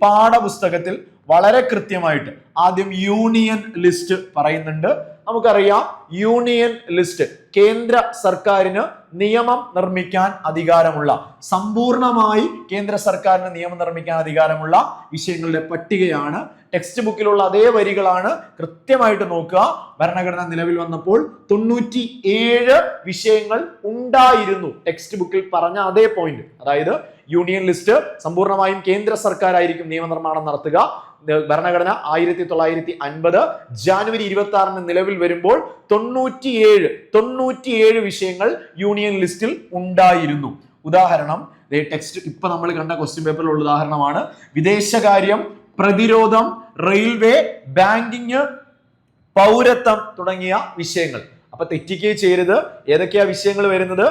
പാഠപുസ്തകത്തിൽ വളരെ കൃത്യമായിട്ട് ആദ്യം യൂണിയൻ ലിസ്റ്റ് പറയുന്നുണ്ട്. നമുക്കറിയാം, യൂണിയൻ ലിസ്റ്റ് കേന്ദ്ര സർക്കാരിന് നിയമം നിർമ്മിക്കാൻ അധികാരമുള്ള, സമ്പൂർണമായി കേന്ദ്ര സർക്കാരിന് നിയമം നിർമ്മിക്കാൻ അധികാരമുള്ള വിഷയങ്ങളുടെ പട്ടികയാണ്. ടെക്സ്റ്റ് ബുക്കിലുള്ള അതേ വരികളാണ്, കൃത്യമായിട്ട് നോക്കുക. ഭരണഘടന നിലവിൽ വന്നപ്പോൾ 97 വിഷയങ്ങൾ ഉണ്ടായിരുന്നു. ടെക്സ്റ്റ് ബുക്കിൽ പറഞ്ഞ അതേ പോയിന്റ്, അതായത് യൂണിയൻ ലിസ്റ്റ് സമ്പൂർണമായും കേന്ദ്ര സർക്കാരായിരിക്കും നിയമനിർമ്മാണം നടത്തുക. ഭരണഘടന 1950 ജാനുവരി 26 നിലവിൽ വരുമ്പോൾ 97 വിഷയങ്ങൾ യൂണിയൻ ലിസ്റ്റിൽ ഉണ്ടായിരുന്നു. ഉദാഹരണം, ടെക്സ്റ്റ് ഇപ്പൊ നമ്മൾ കണ്ട ക്വസ്റ്റ്യൻ പേപ്പറിലുള്ള ഉദാഹരണമാണ്. വിദേശകാര്യം, പ്രതിരോധം, റെയിൽവേ, ബാങ്കിങ്, പൗരത്വം തുടങ്ങിയ വിഷയങ്ങൾ. അപ്പൊ തെറ്റിക്കേ ചെയ്യരുത്. ഏതൊക്കെയാ വിഷയങ്ങൾ വരുന്നത്?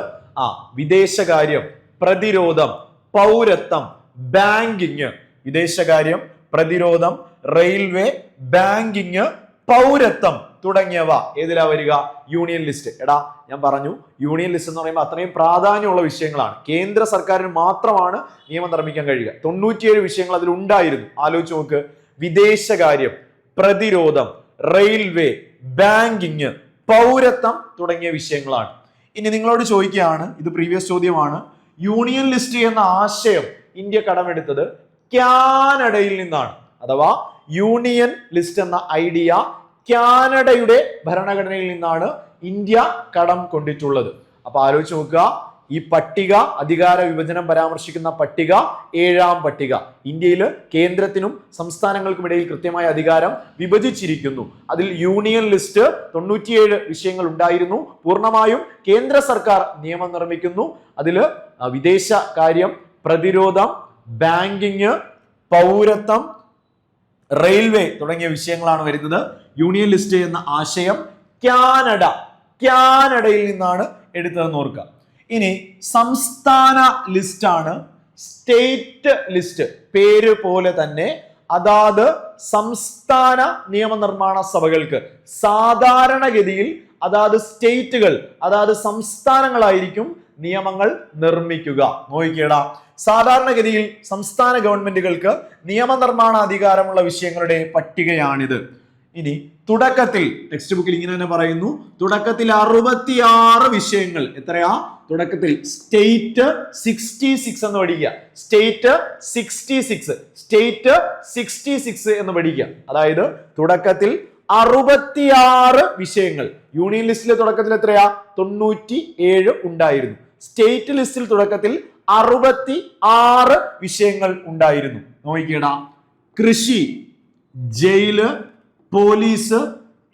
വിദേശകാര്യം, പ്രതിരോധം, പൗരത്വം, ബാങ്കിങ്. വിദേശകാര്യം, പ്രതിരോധം, റെയിൽവേ, ബാങ്കിങ്, പൗരത്വം തുടങ്ങിയവ ഏതിലാ വരിക? Union list. എടാ, ഞാൻ പറഞ്ഞു, യൂണിയൻ ലിസ്റ്റ് എന്ന് പറയുമ്പോൾ അത്രയും പ്രാധാന്യമുള്ള വിഷയങ്ങളാണ്. കേന്ദ്ര സർക്കാരിന് മാത്രമാണ് നിയമം നിർമ്മിക്കാൻ കഴിയുക. 97 വിഷയങ്ങൾ അതിൽ ഉണ്ടായിരുന്നു. ആലോചിച്ച് നോക്ക്. വിദേശകാര്യം, പ്രതിരോധം, റെയിൽവേ, ബാങ്കിങ്, പൗരത്വം തുടങ്ങിയ വിഷയങ്ങളാണ്. ഇനി നിങ്ങളോട് ചോദിക്കുകയാണ്, ഇത് പ്രീവിയസ് ചോദ്യമാണ്. യൂണിയൻ ലിസ്റ്റ് എന്ന ആശയം ഇന്ത്യ കടമെടുത്തത് കാനഡയിൽ നിന്നാണ്. അഥവാ യൂണിയൻ ലിസ്റ്റ് എന്ന ഐഡിയ കാനഡയുടെ ഭരണഘടനയിൽ നിന്നാണ് ഇന്ത്യ കടം കൊണ്ടിട്ടുള്ളത്. അപ്പൊ ആലോചിച്ച് നോക്കുക, ഈ പട്ടിക, അധികാര വിഭജനം പരാമർശിക്കുന്ന പട്ടിക 7ാം പട്ടിക. ഇന്ത്യയിൽ കേന്ദ്രത്തിനും സംസ്ഥാനങ്ങൾക്കും ഇടയിൽ കൃത്യമായ അധികാരം വിഭജിച്ചിരിക്കുന്നു. അതിൽ യൂണിയൻ ലിസ്റ്റ് 97 വിഷയങ്ങൾ ഉണ്ടായിരുന്നു. പൂർണ്ണമായും കേന്ദ്ര സർക്കാർ നിയമം നിർമ്മിക്കുന്നു. അതില് വിദേശ കാര്യം, പ്രതിരോധം, ബാങ്കിങ്, പൗരത്വം, റെയിൽവേ തുടങ്ങിയ വിഷയങ്ങളാണ് വരുന്നത്. യൂണിയൻ ലിസ്റ്റ് എന്ന ആശയം കാനഡയിൽ നിന്നാണ് എടുത്തതെന്ന് ഓർക്കുക. ഇനി സംസ്ഥാന ലിസ്റ്റാണ് സ്റ്റേറ്റ് ലിസ്റ്റ്. പേര് പോലെ തന്നെ അതാത് സംസ്ഥാന നിയമനിർമ്മാണ സഭകൾക്ക് സാധാരണഗതിയിൽ അതാത് സ്റ്റേറ്റുകൾ, അതാത് സംസ്ഥാനങ്ങളായിരിക്കും നിയമങ്ങൾ നിർമ്മിക്കുക. നോക്കിക്കേടാ, സാധാരണഗതിയിൽ സംസ്ഥാന ഗവൺമെന്റുകൾക്ക് നിയമനിർമ്മാണ അധികാരമുള്ള വിഷയങ്ങളുടെ പട്ടികയാണിത്. ഇനി തുടക്കത്തിൽ ടെക്സ്റ്റ് ബുക്കിൽ ഇങ്ങനെ തന്നെ പറയുന്നു, തുടക്കത്തിൽ 66 വിഷയങ്ങൾ. എത്രയാ? തുടക്കത്തിൽ സ്റ്റേറ്റ് 66 എന്ന് പഠിക്കുക. സ്റ്റേറ്റ് 66 എന്ന് പഠിക്കുക. അതായത് തുടക്കത്തിൽ 66 വിഷയങ്ങൾ. യൂണിയൻ ലിസ്റ്റിലെ തുടക്കത്തിൽ എത്രയാ? 97 ഉണ്ടായിരുന്നു. സ്റ്റേറ്റ് ലിസ്റ്റിൽ തുടക്കത്തിൽ 66 വിഷയങ്ങൾ ഉണ്ടായിരുന്നു. നോക്കിക്കേടാ, കൃഷി, ജയില്, പോലീസ്,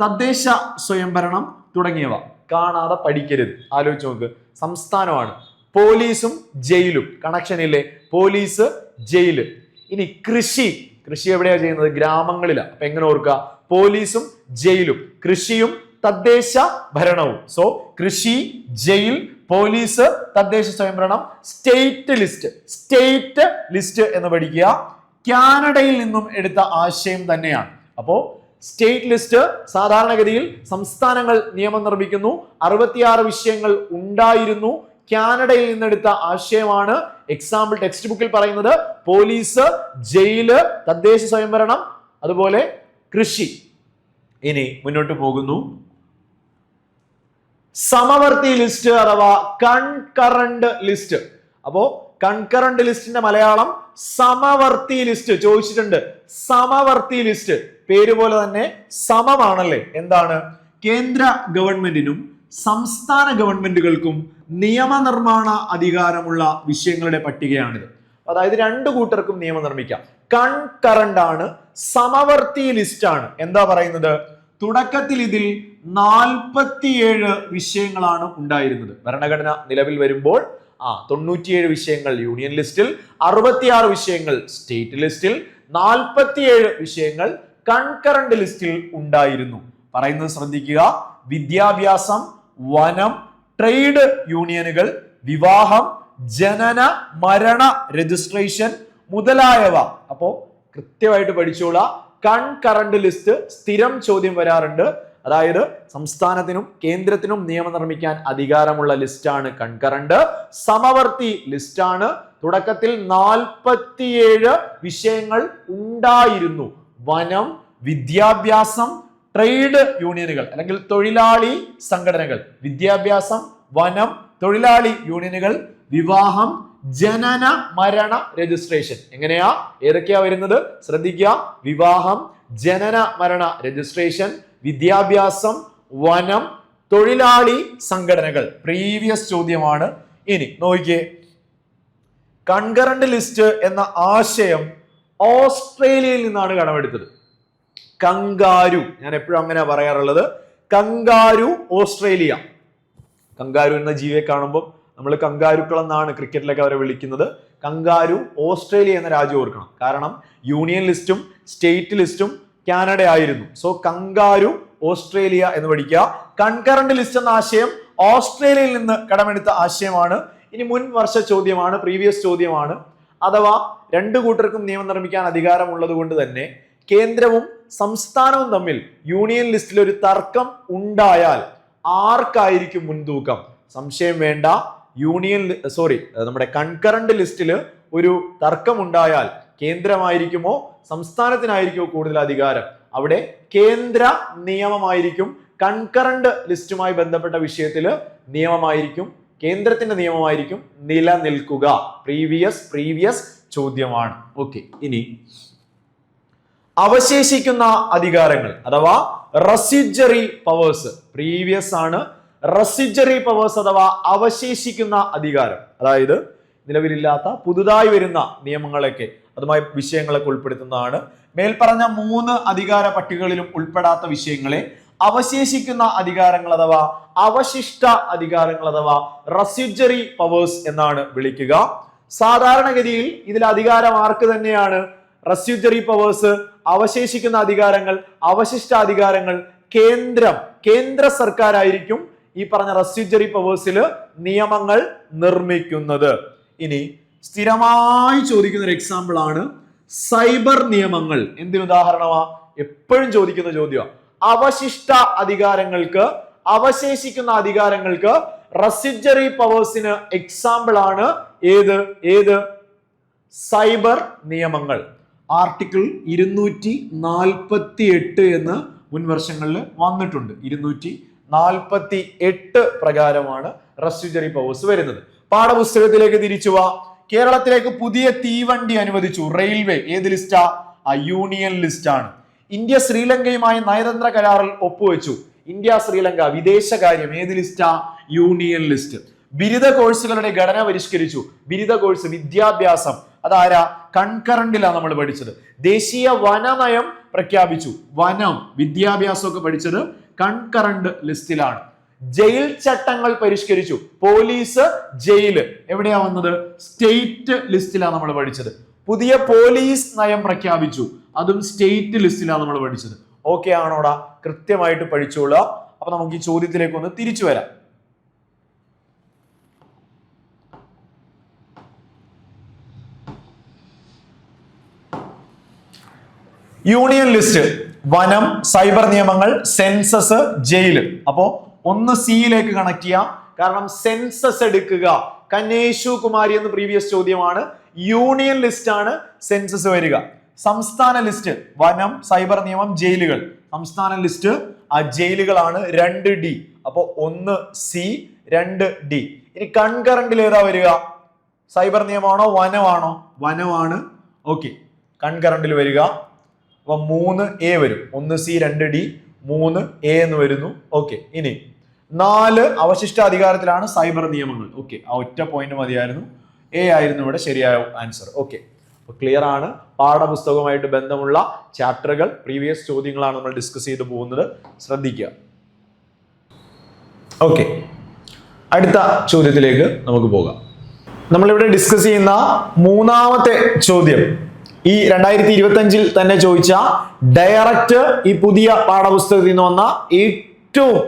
തദ്ദേശ സ്വയംഭരണം തുടങ്ങിയവ കാണാതെ പഠിക്കരുത്. ആലോചിച്ച് നോക്ക്, സംസ്ഥാനമാണ്. പോലീസും ജയിലും കണക്ഷൻ ഇല്ലേ? പോലീസ്, ജയില്. ഇനി കൃഷി എവിടെയാ ചെയ്യുന്നത്? ഗ്രാമങ്ങളിലാണ്. അപ്പൊ എങ്ങനെ ഓർക്കുക? പോലീസും ജയിലും, കൃഷിയും തദ്ദേശ ഭരണവും. സോ കൃഷി, ജയിൽ, പോലീസ്, തദ്ദേശ സ്വയംഭരണം, സ്റ്റേറ്റ് ലിസ്റ്റ് എന്ന് പഠിക്കുക. കാനഡയിൽ നിന്നും എടുത്ത ആശയം തന്നെയാണ്. അപ്പോ സ്റ്റേറ്റ് ലിസ്റ്റ് സാധാരണഗതിയിൽ സംസ്ഥാനങ്ങൾ നിയമം നിർമ്മിക്കുന്നു. 66 വിഷയങ്ങൾ ഉണ്ടായിരുന്നു. കാനഡയിൽ നിന്നെടുത്ത ആശയമാണ്. എക്സാമ്പിൾ ടെക്സ്റ്റ് ബുക്കിൽ പറയുന്നത് പോലീസ്, ജയില്, തദ്ദേശ സ്വയംഭരണം, അതുപോലെ കൃഷി. ഇനി മുന്നോട്ട് പോകുന്നു. സമവർത്തി ലിസ്റ്റ് അഥവാ കൺകറന്റ് ലിസ്റ്റ്. അപ്പോ കൺകറന്റ് ലിസ്റ്റിന്റെ മലയാളം സമവർത്തി ലിസ്റ്റ് ചോദിച്ചിട്ടുണ്ട്. സമവർത്തി ലിസ്റ്റ് പേര് പോലെ തന്നെ സമമാണല്ലേ. എന്താണ്? കേന്ദ്ര ഗവൺമെന്റിനും സംസ്ഥാന ഗവൺമെന്റുകൾക്കും നിയമനിർമ്മാണ അധികാരമുള്ള വിഷയങ്ങളുടെ പട്ടികയാണിത്. അതായത് രണ്ടു കൂട്ടർക്കും നിയമം നിർമ്മിക്കാം. കൺകറന്റ് ആണ്, സമവർത്തി ലിസ്റ്റ് ആണ്. എന്താ പറയുന്നത്? തുടക്കത്തിൽ ഇതിൽ 47 വിഷയങ്ങളാണ് ഉണ്ടായിരുന്നത്. ഭരണഘടന നിലവിൽ വരുമ്പോൾ 97 വിഷയങ്ങൾ യൂണിയൻ ലിസ്റ്റിൽ, 66 വിഷയങ്ങൾ സ്റ്റേറ്റ് ലിസ്റ്റിൽ, 47 വിഷയങ്ങൾ കൺകറന്റ് ലിസ്റ്റിൽ ഉണ്ടായിരുന്നു. പറയുന്നത് ശ്രദ്ധിക്കുക. വിദ്യാഭ്യാസം, വനം, ട്രേഡ് യൂണിയനുകൾ, വിവാഹം, ജനന മരണ രജിസ്ട്രേഷൻ മുതലായവ. അപ്പോ കൃത്യമായിട്ട് പഠിച്ചോളാം. കൺകറന്റ് ലിസ്റ്റ് സ്ഥിരം ചോദ്യം വരാറുണ്ട്. അതായത് സംസ്ഥാനത്തിനും കേന്ദ്രത്തിനും നിയമം നിർമ്മിക്കാൻ അധികാരമുള്ള ലിസ്റ്റാണ് കൺകറന്റ്. സമവർത്തി ലിസ്റ്റാണ്. തുടക്കത്തിൽ 47 വിഷയങ്ങൾ ഉണ്ടായിരുന്നു. വനം, വിദ്യാഭ്യാസം, ട്രേഡ് യൂണിയനുകൾ അല്ലെങ്കിൽ തൊഴിലാളി സംഘടനകൾ, വിദ്യാഭ്യാസം, വനം, തൊഴിലാളി യൂണിയനുകൾ, വിവാഹം, ജനന മരണ രജിസ്ട്രേഷൻ. എങ്ങനെയാ? ഏതൊക്കെയാ വരുന്നത്? ശ്രദ്ധിക്കുക. വിവാഹം, ജനന മരണ രജിസ്ട്രേഷൻ, വിദ്യാഭ്യാസം, വനം, തൊഴിലാളി സംഘടനകൾ. പ്രീവിയസ് ചോദ്യമാണ്. ഇനി നോക്കിയേ, കൺകറന്റ് ലിസ്റ്റ് എന്ന ആശയം ഓസ്ട്രേലിയയിൽ നിന്നാണ് കടമെടുത്തത്. കങ്കാരു, ഞാൻ എപ്പോഴും അങ്ങനെ പറയാറുള്ളത്. Kangaroo Australia. കങ്കാരു എന്ന ജീവിയെ കാണുമ്പോൾ നമ്മൾ കങ്കാരുക്കൾ എന്നാണ് ക്രിക്കറ്റിലൊക്കെ അവരെ വിളിക്കുന്നത്. കങ്കാരു ഓസ്ട്രേലിയ എന്ന രാജ്യം ഓർക്കണം. കാരണം യൂണിയൻ ലിസ്റ്റും സ്റ്റേറ്റ് ലിസ്റ്റും കാനഡ ആയിരുന്നു. സോ കങ്കാരു ഓസ്ട്രേലിയ എന്ന് പഠിക്കുക. കൺകറന്റ് ലിസ്റ്റ് എന്ന ആശയം ഓസ്ട്രേലിയയിൽ നിന്ന് കടമെടുത്ത ആശയമാണ്. ഇനി മുൻ വർഷ ചോദ്യമാണ്, പ്രീവിയസ് ചോദ്യമാണ്. അഥവാ രണ്ടു കൂട്ടർക്കും നിയമം നിർമ്മിക്കാൻ അധികാരമുള്ളത് കൊണ്ട് തന്നെ കേന്ദ്രവും സംസ്ഥാനവും തമ്മിൽ യൂണിയൻ ലിസ്റ്റിൽ ഒരു തർക്കം ഉണ്ടായാൽ ആർക്കായിരിക്കും മുൻതൂക്കം? സംശയം വേണ്ട. നമ്മുടെ കൺകറന്റ് ലിസ്റ്റിൽ ഒരു തർക്കം ഉണ്ടായാൽ കേന്ദ്രമായിരിക്കുമോ സംസ്ഥാനത്തിനായിരിക്കുമോ കൂടുതൽ അധികാരം? അവിടെ കേന്ദ്ര നിയമമായിരിക്കും. കൺകറന്റ് ലിസ്റ്റുമായി ബന്ധപ്പെട്ട വിഷയത്തിൽ നിയമമായിരിക്കും, കേന്ദ്രത്തിന്റെ നിയമമായിരിക്കും നിലനിൽക്കുക. പ്രീവിയസ് ചോദ്യമാണ്. ഓക്കെ, ഇനി അവശേഷിക്കുന്ന അധികാരങ്ങൾ അഥവാ റെസിഡ്യൂറി പവേഴ്സ്. പ്രീവിയസ് ആണ്. റെസിഡ്യൂറി പവേഴ്സ് അഥവാ അവശേഷിക്കുന്ന അധികാരം, അതായത് നിലവിലില്ലാത്ത പുതുതായി വരുന്ന നിയമങ്ങളൊക്കെ അതുമായി വിഷയങ്ങളൊക്കെ ഉൾപ്പെടുത്തുന്നതാണ്. മേൽപ്പറഞ്ഞ 3 അധികാര പട്ടികകളിലും ഉൾപ്പെടാത്ത വിഷയങ്ങളെ അവശേഷിക്കുന്ന അധികാരങ്ങൾ അഥവാ അവശിഷ്ട അധികാരങ്ങൾ അഥവാ റെസിഡ്യൂറി പവേഴ്സ് എന്നാണ് വിളിക്കുക. സാധാരണഗതിയിൽ ഇതിൽ അധികാരം ആർക്ക് തന്നെയാണ്? റെസിഡ്യൂറി പവേഴ്സ്, അവശേഷിക്കുന്ന അധികാരങ്ങൾ, അവശിഷ്ട അധികാരങ്ങൾ കേന്ദ്ര സർക്കാരായിരിക്കും ഈ പറഞ്ഞ റെസിഡ്യൂറി പവേഴ്സിൽ നിയമങ്ങൾ നിർമ്മിക്കുന്നത്. ഇനി സ്ഥിരമായി ചോദിക്കുന്ന ഒരു എക്സാമ്പിൾ ആണ് സൈബർ നിയമങ്ങൾ. എന്തിനുദാഹരണമാ? എപ്പോഴും ചോദിക്കുന്ന ചോദ്യമാണ്. അവശിഷ്ട അധികാരങ്ങൾക്ക്, അവശേഷിക്കുന്ന അധികാരങ്ങൾക്ക് റെസിഡ്യൂറി പവേഴ്സിന് എക്സാമ്പിൾ ആണ് ഏത്? സൈബർ നിയമങ്ങൾ. ആർട്ടിക്കിൾ 248 എന്ന് മുൻ വർഷങ്ങളിൽ വന്നിട്ടുണ്ട്. 248 പ്രകാരമാണ് റെസിഡ്യൂറി പവേഴ്സ് വരുന്നത്. പാഠപുസ്തകത്തിലേക്ക് തിരിച്ചു വാ. കേരളത്തിലേക്ക് പുതിയ തീവണ്ടി അനുവദിച്ചു. റെയിൽവേ ഏത് ലിസ്റ്റാ? യൂണിയൻ ലിസ്റ്റ് ആണ്. ഇന്ത്യ ശ്രീലങ്കയുമായി നയതന്ത്ര കരാറിൽ ഒപ്പുവെച്ചു. ഇന്ത്യ ശ്രീലങ്ക വിദേശകാര്യം ഏത് ലിസ്റ്റാ? Union list. ബിരുദ കോഴ്സുകളുടെ ഘടന പരിഷ്കരിച്ചു. ബിരുദ കോഴ്സ് വിദ്യാഭ്യാസം അതാരാ? കൺകറന്റിലാണ് നമ്മൾ പഠിച്ചത്. ദേശീയ വനനയം പ്രഖ്യാപിച്ചു. വനം, വിദ്യാഭ്യാസം ഒക്കെ പഠിച്ചത് കൺകറന്റ് ലിസ്റ്റിലാണ്. ജയിൽ ചട്ടങ്ങൾ പരിഷ്കരിച്ചു. പോലീസ്, ജയില് എവിടെയാ വന്നത്? സ്റ്റേറ്റ് ലിസ്റ്റിലാണ് നമ്മൾ പഠിച്ചത്. പുതിയ പോലീസ് നയം പ്രഖ്യാപിച്ചു. അതും സ്റ്റേറ്റ് ലിസ്റ്റിലാണ് നമ്മൾ പഠിച്ചത്. ഓക്കെ ആണോടാ? കൃത്യമായിട്ട് പഠിച്ചോളാം. അപ്പൊ നമുക്ക് ഈ ചോദ്യത്തിലേക്ക് ഒന്ന് തിരിച്ചു വരാം. യൂണിയൻ ലിസ്റ്റ്, വനം, സൈബർ നിയമങ്ങൾ, സെൻസസ്, ജയില്. അപ്പോ ഒന്ന് സിയിലേക്ക് കണക്ട് ചെയ്യാം. കാരണം സെൻസസ് എടുക്കുക. കനേഷു കുമാരി എന്ന് പ്രീവിയസ് ചോദ്യമാണ്. യൂണിയൻ ലിസ്റ്റ് ആണ് സെൻസസ് വരിക. സംസ്ഥാന ലിസ്റ്റ് വനം, സൈബർ നിയമം, ജയിലുകൾ. സംസ്ഥാന ലിസ്റ്റ് ആ ജയിലുകളാണ്. 2D. അപ്പൊ 1C 2D. ഇനി കൺകറന്റിൽ ഏതാ വരിക? സൈബർ നിയമമാണോ വനമാണോ? വനമാണ്. ഓക്കെ, കൺകറന്റിൽ വരിക. അപ്പൊ 3A വരും. 1C 2D 3A എന്ന് വരുന്നു. ഓക്കെ, ഇനി 4 അവശിഷ്ട അധികാരത്തിലാണ് സൈബർ നിയമങ്ങൾ. ഓക്കെ, ആ ഒറ്റ പോയിന്റ് മതിയായിരുന്നു. A ആയിരുന്നു ഇവിടെ ശരിയായ ആൻസർ. ഓക്കെ, ക്ലിയർ ആണ്. പാഠപുസ്തകവുമായിട്ട് ബന്ധമുള്ള ചാപ്റ്ററുകൾ, പ്രീവിയസ് ചോദ്യങ്ങളാണ് നമ്മൾ ഡിസ്കസ് ചെയ്തു പോകുന്നത്. ശ്രദ്ധിക്കുക. ഓക്കെ, അടുത്ത ചോദ്യത്തിലേക്ക് നമുക്ക് പോകാം. നമ്മളിവിടെ ഡിസ്കസ് ചെയ്യുന്ന മൂന്നാമത്തെ ചോദ്യം ഈ 2025 തന്നെ ചോദിച്ച ഡയറക്റ്റ് ഈ പുതിയ പാഠപുസ്തകത്തിൽ നിന്ന് വന്ന ഏറ്റവും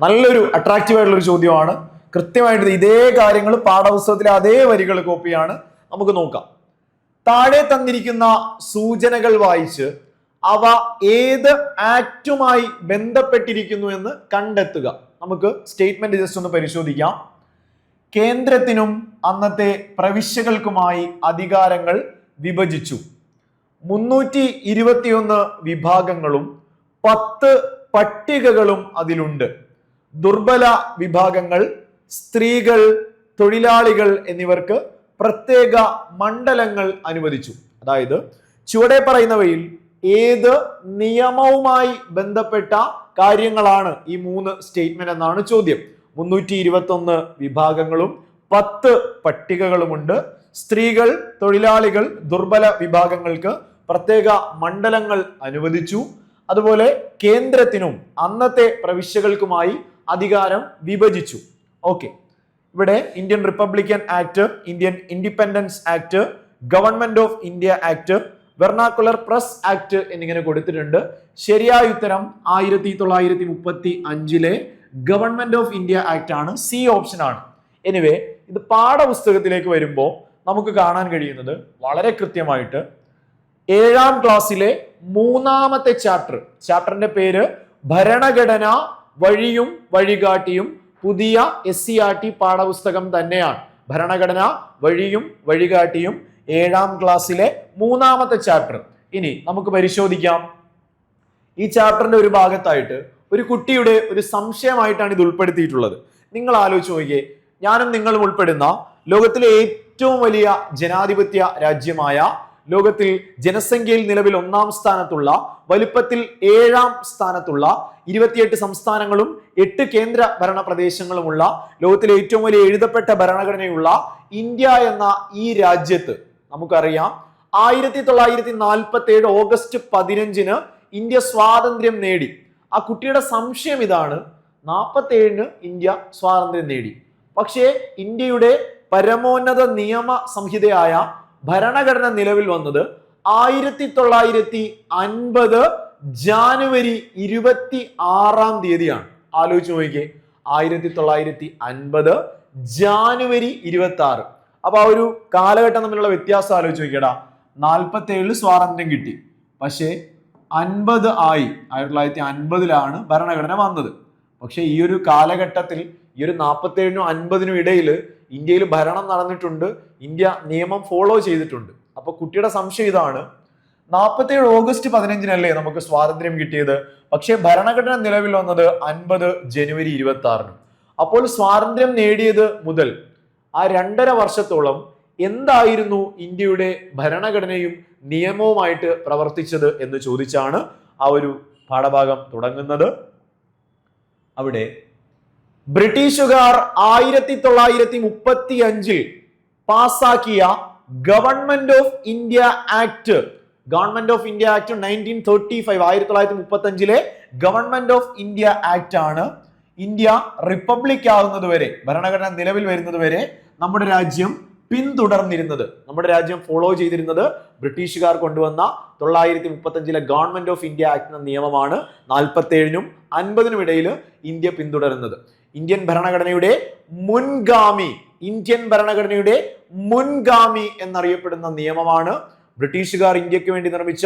നല്ലൊരു അട്രാക്റ്റീവ് ആയിട്ടുള്ള ഒരു ചോദ്യമാണ്. കൃത്യമായിട്ട് ഇതേ കാര്യങ്ങൾ പാഠപുസ്തകത്തിലെ അതേ വരികൾ കോപ്പിയാണ്. നമുക്ക് നോക്കാം. താഴെ തന്നിരിക്കുന്ന സൂചനകൾ വായിച്ച് അവ ഏത് ആക്ടുമായി ബന്ധപ്പെട്ടിരിക്കുന്നു എന്ന് കണ്ടെത്തുക. നമുക്ക് സ്റ്റേറ്റ്മെന്റ് ജസ്റ്റ് ഒന്ന് പരിശോധിക്കാം. കേന്ദ്രത്തിനും അന്നത്തെ പ്രവിശ്യകൾക്കുമായി അധികാരങ്ങൾ വിഭജിച്ചു. 321 വിഭാഗങ്ങളും 10 പട്ടികകളും അതിലുണ്ട്. ദുർബല വിഭാഗങ്ങൾ, സ്ത്രീകൾ, തൊഴിലാളികൾ എന്നിവർക്ക് പ്രത്യേക മണ്ഡലങ്ങൾ അനുവദിച്ചു. അതായത് ചുവടെ പറയുന്നവയിൽ ഏത് നിയമവുമായി ബന്ധപ്പെട്ട കാര്യങ്ങളാണ് ഈ 3 സ്റ്റേറ്റ്മെന്റ് എന്നാണ് ചോദ്യം. 321 വിഭാഗങ്ങളും 10 പട്ടികകളുമുണ്ട്. സ്ത്രീകൾ, തൊഴിലാളികൾ, ദുർബല വിഭാഗങ്ങൾക്ക് പ്രത്യേക മണ്ഡലങ്ങൾ അനുവദിച്ചു. അതുപോലെ കേന്ദ്രത്തിനും അന്നത്തെ പ്രവിശ്യകൾക്കുമായി അധികാരം വിഭജിച്ചു. ഓക്കെ, ഇവിടെ Indian Republican act, Indian independence act, government of India act, vernacular press act എന്നിങ്ങനെ കൊടുത്തിട്ടുണ്ട്. ശരിയായ ഉത്തരം 1935 ഗവൺമെന്റ് ഓഫ് ഇന്ത്യ ആക്ട് ആണ്. സി ഓപ്ഷൻ ആണ്. എനിവേ, ഇത് പാഠപുസ്തകത്തിലേക്ക് വരുമ്പോൾ നമുക്ക് കാണാൻ കഴിയുന്നത് വളരെ കൃത്യമായിട്ട് 7ാം ക്ലാസ്സിലെ 3ാമത്തെ ചാപ്റ്ററിന്റെ പേര് ഭരണഘടന വഴിയും വഴികാട്ടിയും പുതിയ SCERT പാഠപുസ്തകം തന്നെയാണ്. ഭരണഘടന വഴിയും വഴികാട്ടിയും 7ാം ക്ലാസ്സിലെ 3ാമത്തെ ചാപ്റ്റർ. ഇനി നമുക്ക് പരിശോധിക്കാം. ഈ ചാപ്റ്ററിന്റെ ഒരു ഭാഗത്തായിട്ട് ഒരു കുട്ടിയുടെ ഒരു സംശയമായിട്ടാണ് ഇത് ഉൾപ്പെടുത്തിയിട്ടുള്ളത്. നിങ്ങൾ ആലോചിച്ച് നോക്കിയേ, ഞാനും നിങ്ങളും ഉൾപ്പെടുന്ന ലോകത്തിലെ ഏറ്റവും വലിയ ജനാധിപത്യ രാജ്യമായ, ലോകത്തിൽ ജനസംഖ്യയിൽ നിലവിൽ 1ാം സ്ഥാനത്തുള്ള, വലിപ്പത്തിൽ 7ാം സ്ഥാനത്തുള്ള, 28 സംസ്ഥാനങ്ങളും 8 കേന്ദ്ര ഭരണ പ്രദേശങ്ങളുമുള്ള, ലോകത്തിലെ ഏറ്റവും വലിയ എഴുതപ്പെട്ട ഭരണഘടനയുള്ള ഇന്ത്യ എന്ന ഈ രാജ്യത്ത് നമുക്കറിയാം 1947 ഓഗസ്റ്റ് 15 ഇന്ത്യ സ്വാതന്ത്ര്യം നേടി. ആ കുട്ടിയുടെ സംശയം ഇതാണ്, 47 ഇന്ത്യ സ്വാതന്ത്ര്യം നേടി, പക്ഷേ ഇന്ത്യയുടെ പരമോന്നത നിയമ സംഹിതയായ ഭരണഘടന നിലവിൽ വന്നത് 1950 ജാനുവരി 26 തീയതിയാണ്. ആലോചിച്ച് നോക്കിയേ, 1950 ജാനുവരി 26. അപ്പൊ ആ ഒരു കാലഘട്ടം തമ്മിലുള്ള വ്യത്യാസം ആലോചിച്ച് നോക്കിയടാ. 47 സ്വാതന്ത്ര്യം കിട്ടി, പക്ഷേ 50 ആയി. 1950 ഭരണഘടന വന്നത്. പക്ഷെ ഈ ഒരു കാലഘട്ടത്തിൽ ഈ ഒരു 47നും 50നും ഇടയിൽ ഇന്ത്യയിൽ ഭരണം നടന്നിട്ടുണ്ട്, ഇന്ത്യ നിയമം ഫോളോ ചെയ്തിട്ടുണ്ട്. അപ്പൊ കുട്ടിയുടെ സംശയം ഇതാണ്, 47 ഓഗസ്റ്റ് 15 നമുക്ക് സ്വാതന്ത്ര്യം കിട്ടിയത്, പക്ഷെ ഭരണഘടന നിലവിൽ വന്നത് 50 ജനുവരി 26. അപ്പോൾ സ്വാതന്ത്ര്യം നേടിയത് മുതൽ ആ 2.5 വർഷത്തോളം എന്തായിരുന്നു ഇന്ത്യയുടെ ഭരണഘടനയും നിയമവുമായിട്ട് പ്രവർത്തിച്ചത് എന്ന് ചോദിച്ചാണ് ആ ഒരു പാഠഭാഗം തുടങ്ങുന്നത്. അവിടെ ബ്രിട്ടീഷുകാർ 1935 പാസാക്കിയ government of India act, 1935 1935 government of India act ആണ് ഇന്ത്യ റിപ്പബ്ലിക് ആകുന്നത് വരെ, ഭരണഘടന നിലവിൽ വരുന്നത് വരെ നമ്മുടെ രാജ്യം പിന്തുടർന്നിരുന്നത്, നമ്മുടെ രാജ്യം ഫോളോ ചെയ്തിരുന്നത് ബ്രിട്ടീഷുകാർ കൊണ്ടുവന്ന 1935 ഗവൺമെന്റ് ഓഫ് ഇന്ത്യ ആക്ട് എന്ന നിയമമാണ്. 47നും 50നും ഇടയിൽ ഇന്ത്യ പിന്തുടരുന്നത്. ഇന്ത്യൻ ഭരണഘടനയുടെ മുൻഗാമി എന്നറിയപ്പെടുന്ന നിയമമാണ്. ബ്രിട്ടീഷുകാർ ഇന്ത്യക്ക് വേണ്ടി നിർമ്മിച്ച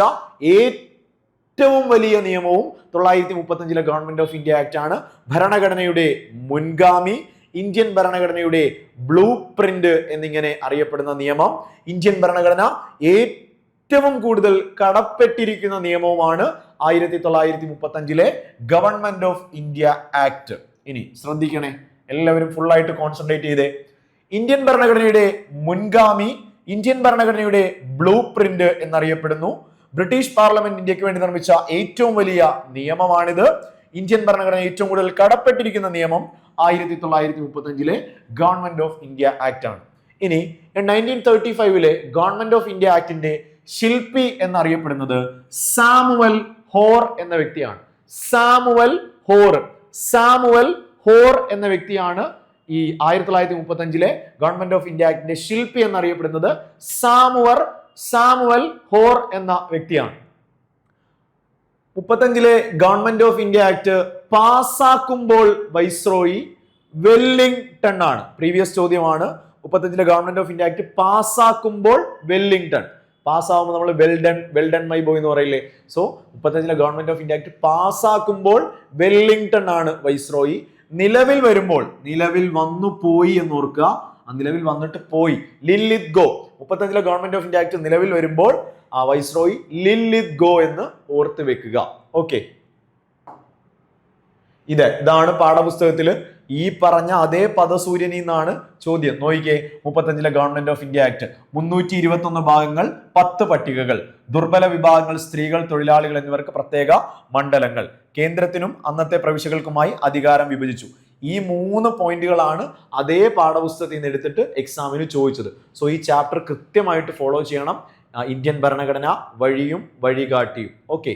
ഏറ്റവും വലിയ നിയമവും 1935 ഗവൺമെന്റ് ഓഫ് ഇന്ത്യ ആക്ട് ആണ്. ഭരണഘടനയുടെ മുൻഗാമി, ഇന്ത്യൻ ഭരണഘടനയുടെ ബ്ലൂ പ്രിന്റ് എന്നിങ്ങനെ അറിയപ്പെടുന്ന നിയമം. ഇന്ത്യൻ ഭരണഘടന ഏറ്റവും കൂടുതൽ കടപ്പെട്ടിരിക്കുന്ന നിയമവുമാണ് 1935 ഗവൺമെന്റ് ഓഫ് ഇന്ത്യ ആക്ട്. ഇനി ശ്രദ്ധിക്കണേ, എല്ലാവരും ഫുൾ ആയിട്ട് കോൺസെൻട്രേറ്റ് ചെയ്തേ. ഇന്ത്യൻ ഭരണഘടനയുടെ മുൻഗാമി, ഇന്ത്യൻ ഭരണഘടനയുടെ ബ്ലൂ പ്രിന്റ് എന്നറിയപ്പെടുന്നു. ബ്രിട്ടീഷ് പാർലമെന്റ് ഇന്ത്യക്ക് വേണ്ടി നിർമ്മിച്ച ഏറ്റവും വലിയ നിയമമാണിത്. ഇന്ത്യൻ ഭരണഘടന ഏറ്റവും കൂടുതൽ കടപ്പെട്ടിരിക്കുന്ന നിയമം 1935 ഗവൺമെന്റ് ഓഫ് ഇന്ത്യ ആക്ട് ആണ്. ഇനി 1935 ഗവൺമെന്റ് ഓഫ് ഇന്ത്യ ആക്ടിന്റെ ശില്പി എന്നറിയപ്പെടുന്നത് സാമുവൽ ഹോർ എന്ന വ്യക്തിയാണ്. സാമുവൽ ഹോർ എന്ന വ്യക്തിയാണ് ഈ 1935 ഗവൺമെന്റ് ഓഫ് ഇന്ത്യ ആക്ടിന്റെ ശില്പി എന്നറിയപ്പെടുന്നത്. സാമുവൽ ഹോർ എന്ന വ്യക്തിയാണ്. 35 ഗവൺമെന്റ് ഓഫ് ഇന്ത്യ ആക്ട് പാസ്സാക്കുമ്പോൾ വൈസ്രോയി വെല്ലിംഗ്ടൺ ആണ്. പ്രീവിയസ് ചോദ്യമാണ്. 35 ഗവൺമെന്റ് ഓഫ് ഇന്ത്യ ആക്ട് പാസ്സാക്കുമ്പോൾ വെല്ലിംഗ്ടൺ. പാസ്സാവുമ്പോൾ നമ്മൾ വെൽഡൺ മൈ ബോയ് എന്ന് പറയില്ലേ. So 35 government of India act പാസ്സാക്കുമ്പോൾ വെല്ലിംഗ്ടൺ ആണ് വൈസ്രോയി. നിലവിൽ വരുമ്പോൾ, നിലവിൽ വന്നു പോയി എന്ന് ഓർക്കുക, നിലവിൽ വന്നിട്ട് പോയി, Linlithgow. 35 government of India act നിലവിൽ വരുമ്പോൾ ആ വൈസ്രോയി ലില്ലിത് ഗോ എന്ന് ഓർത്ത് വെക്കുക. ഓക്കെ, ഇതാണ് പാഠപുസ്തകത്തിൽ ഈ പറഞ്ഞ അതേ പദസൂര്യനിൽ നിന്നാണ് ചോദ്യം. നോക്കിക്കേ, 35 ഗവൺമെന്റ് ഓഫ് ഇന്ത്യ ആക്ട് 321 ഭാഗങ്ങൾ, 10 പട്ടികകൾ, ദുർബല വിഭാഗങ്ങൾ, സ്ത്രീകൾ, തൊഴിലാളികൾ എന്നിവർക്ക് പ്രത്യേക മണ്ഡലങ്ങൾ, കേന്ദ്രത്തിനും അന്നത്തെ പ്രവിശ്യകൾക്കുമായി അധികാരം വിഭജിച്ചു. ഈ 3 പോയിന്റുകളാണ് അതേ പാഠപുസ്തകത്തിൽ നിന്ന് എടുത്തിട്ട് എക്സാമിന് ചോദിച്ചത്. സോ ഈ ചാപ്റ്റർ കൃത്യമായിട്ട് ഫോളോ ചെയ്യണം. ഇന്ത്യൻ ഭരണഘടന വഴിയും വഴികാട്ടിയും. ഓക്കെ.